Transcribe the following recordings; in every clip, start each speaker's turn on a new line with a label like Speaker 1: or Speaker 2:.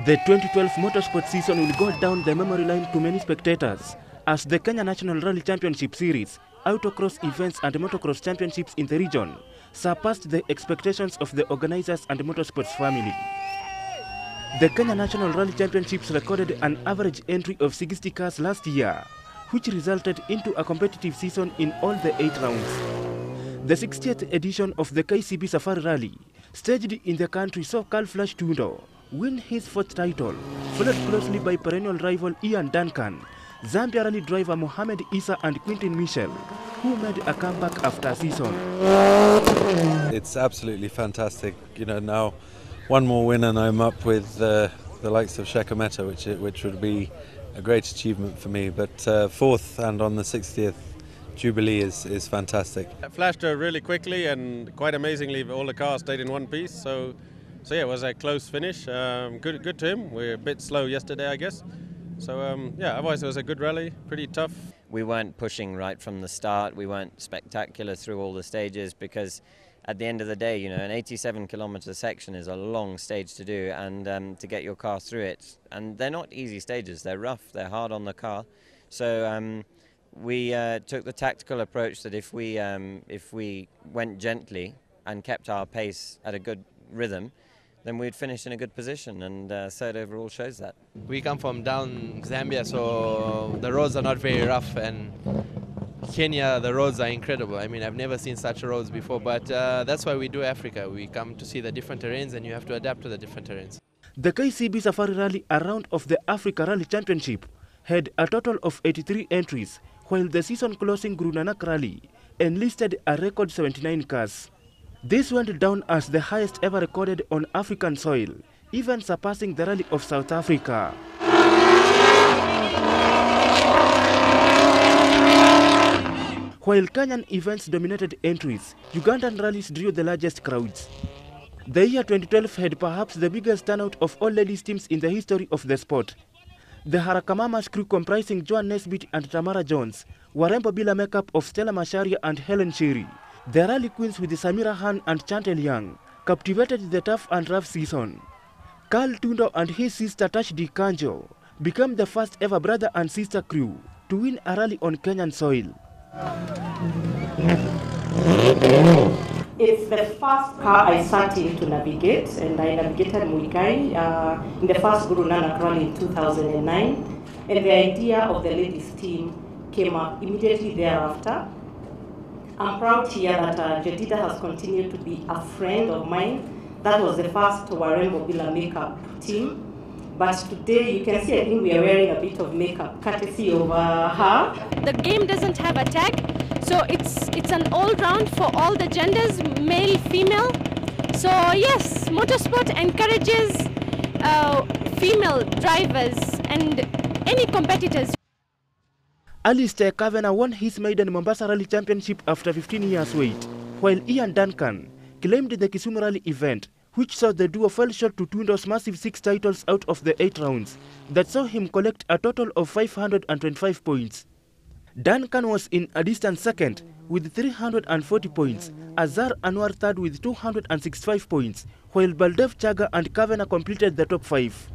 Speaker 1: The 2012 Motorsport season will go down the memory lane to many spectators as the Kenya National Rally Championship Series, autocross events and motocross championships in the region surpassed the expectations of the organizers and motorsports family. The Kenya National Rally Championships recorded an average entry of 60 cars last year, which resulted into a competitive season in all the 8 rounds. The 60th edition of the KCB Safari Rally, staged in the country, saw Carl Flash Tundo win his 4th title, followed closely by perennial rival Ian Duncan, Zambia Rally driver Mohamed Issa and Quintin Michel, who made a comeback after a season.
Speaker 2: It's absolutely fantastic. You know, now one more win and I'm up with the likes of Shekameta, which would be a great achievement for me. But 4th and on the 60th Jubilee is fantastic.
Speaker 3: Flashed her really quickly and quite amazingly all the cars stayed in one piece. So yeah, it was a close finish. Good to him. We're a bit slow yesterday, I guess. So yeah, otherwise it was a good rally, pretty tough.
Speaker 4: We weren't pushing right from the start. We weren't spectacular through all the stages because at the end of the day, you know, an 87-kilometer section is a long stage to do, and to get your car through it. And they're not easy stages. They're rough. They're hard on the car. So we took the tactical approach that if we went gently and kept our pace at a good rhythm, then we'd finish in a good position, and 3rd overall shows that.
Speaker 5: We come from down Zambia, so the roads are not very rough, and Kenya, the roads are incredible. I mean, I've never seen such roads before, but that's why we do Africa. We come to see the different terrains, and you have to adapt to the different terrains.
Speaker 1: The KCB Safari Rally, a round of the Africa Rally Championship, had a total of 83 entries, while the season-closing Guru Nanak Rally enlisted a record 79 cars. This went down as the highest ever recorded on African soil, even surpassing the Rally of South Africa. While Kenyan events dominated entries, Ugandan rallies drew the largest crowds. The year 2012 had perhaps the biggest turnout of all ladies teams in the history of the sport. The Harakamamas crew, comprising Joan Nesbitt and Tamara Jones, warembo bila makeup of Stella Macharia and Helen Shiri. The rally queens with Samira Han and Chantel Young captivated the tough and rough season. Carl Tundo and his sister Tashdi Kanjo became the first ever brother and sister crew to win a rally on Kenyan soil.
Speaker 6: It's the first car I sat in to navigate, and I navigated Muigai in the first Guru Nanak Rally in 2009, and the idea of the ladies team came up immediately thereafter. I'm proud here that Jedida has continued to be a friend of mine. That was the first Warembo Bila makeup team. But today you can see, I think we are wearing a bit of makeup courtesy of her.
Speaker 7: The game doesn't have a tag, so it's an all-round for all the genders, male, female. So yes, motorsport encourages female drivers and any competitors.
Speaker 1: Alistair Kavanagh won his maiden Mombasa Rally Championship after 15 years wait, while Ian Duncan claimed the Kisumu Rally event, which saw the duo fall short to Tundo's massive 6 titles out of the 8 rounds, that saw him collect a total of 525 points. Duncan was in a distant 2nd with 340 points, Azhar Anwar 3rd with 265 points, while Baldev Chaga and Kavanagh completed the top 5.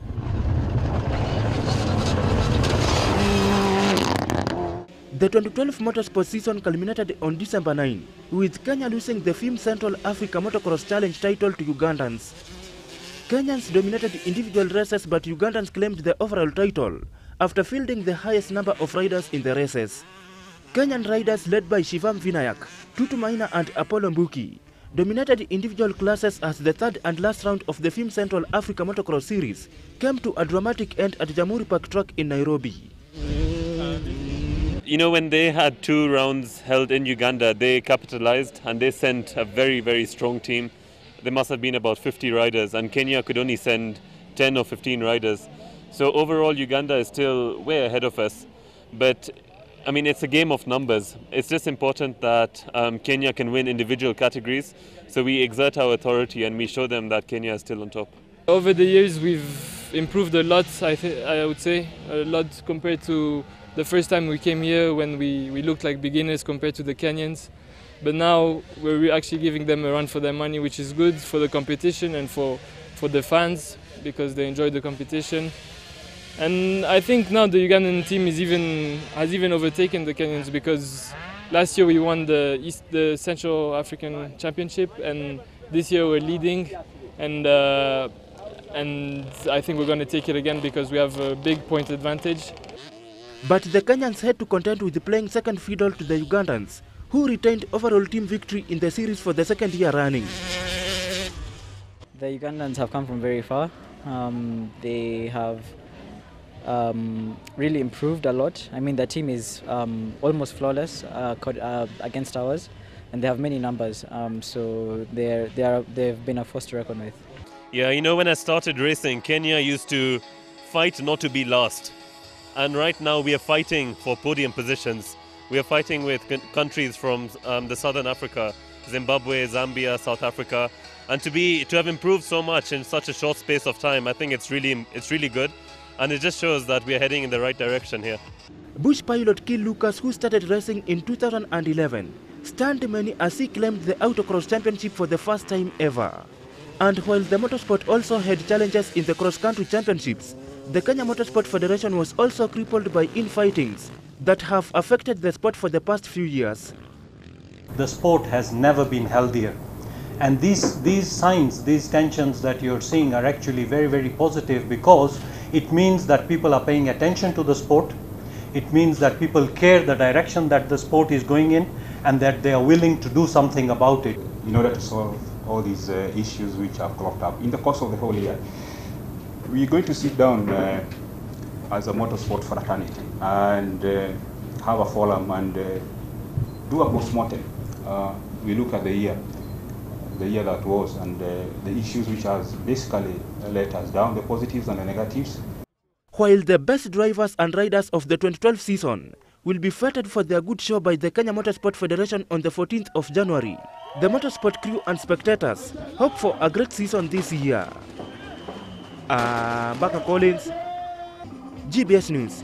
Speaker 1: The 2012 motorsport season culminated on December 9, with Kenya losing the FIM Central Africa Motocross Challenge title to Ugandans. Kenyans dominated individual races, but Ugandans claimed the overall title after fielding the highest number of riders in the races. Kenyan riders led by Shivam Vinayak, Tutu Maina and Apollo Mbuki dominated individual classes as the 3rd and last round of the FIM Central Africa Motocross Series came to a dramatic end at Jamhuri Park Track in Nairobi.
Speaker 8: You know, when they had 2 rounds held in Uganda, they capitalized and they sent a very, very strong team. There must have been about 50 riders, and Kenya could only send 10 or 15 riders. So overall, Uganda is still way ahead of us. But, I mean, it's a game of numbers. It's just important that Kenya can win individual categories. So we exert our authority and we show them that Kenya is still on top.
Speaker 9: Over the years, we've improved a lot, I would say, a lot compared to the first time we came here, when we looked like beginners compared to the Kenyans. but now we're actually giving them a run for their money, which is good for the competition and for the fans because they enjoy the competition. And I think now the Ugandan team has even overtaken the Kenyans because last year we won the Central African Championship, and this year we're leading, and I think we're going to take it again because we have a big point advantage.
Speaker 1: But the Kenyans had to contend with playing second fiddle to the Ugandans, who retained overall team victory in the series for the second year running.
Speaker 10: The Ugandans have come from very far. They have really improved a lot. I mean, the team is almost flawless against ours, and they have many numbers. So they've been a force to reckon with.
Speaker 8: Yeah, you know, when I started racing, Kenya used to fight not to be last. And right now we are fighting for podium positions. We are fighting with countries from the Southern Africa, Zimbabwe, Zambia, South Africa. And to have improved so much in such a short space of time, I think it's really good. And it just shows that we are heading in the right direction here.
Speaker 1: Bush pilot Kil Lucas, who started racing in 2011, stunned many as he claimed the autocross championship for the first time ever. And while the motorsport also had challenges in the cross-country championships, the Kenya Motorsport Federation was also crippled by infightings that have affected the sport for the past few years.
Speaker 11: The sport has never been healthier. And these signs, these tensions that you're seeing are actually very, very positive because it means that people are paying attention to the sport. It means that people care the direction that the sport is going in and that they are willing to do something about it.
Speaker 12: In order to solve all these issues which have cropped up in the course of the whole year, we're going to sit down as a motorsport fraternity and have a forum and do a postmortem. We look at the year that was and the issues which has basically let us down, the positives and the negatives.
Speaker 1: While the best drivers and riders of the 2012 season will be feted for their good show by the Kenya Motorsport Federation on the 14th of January, the motorsport crew and spectators hope for a great season this year. Baka Collins, GBS News.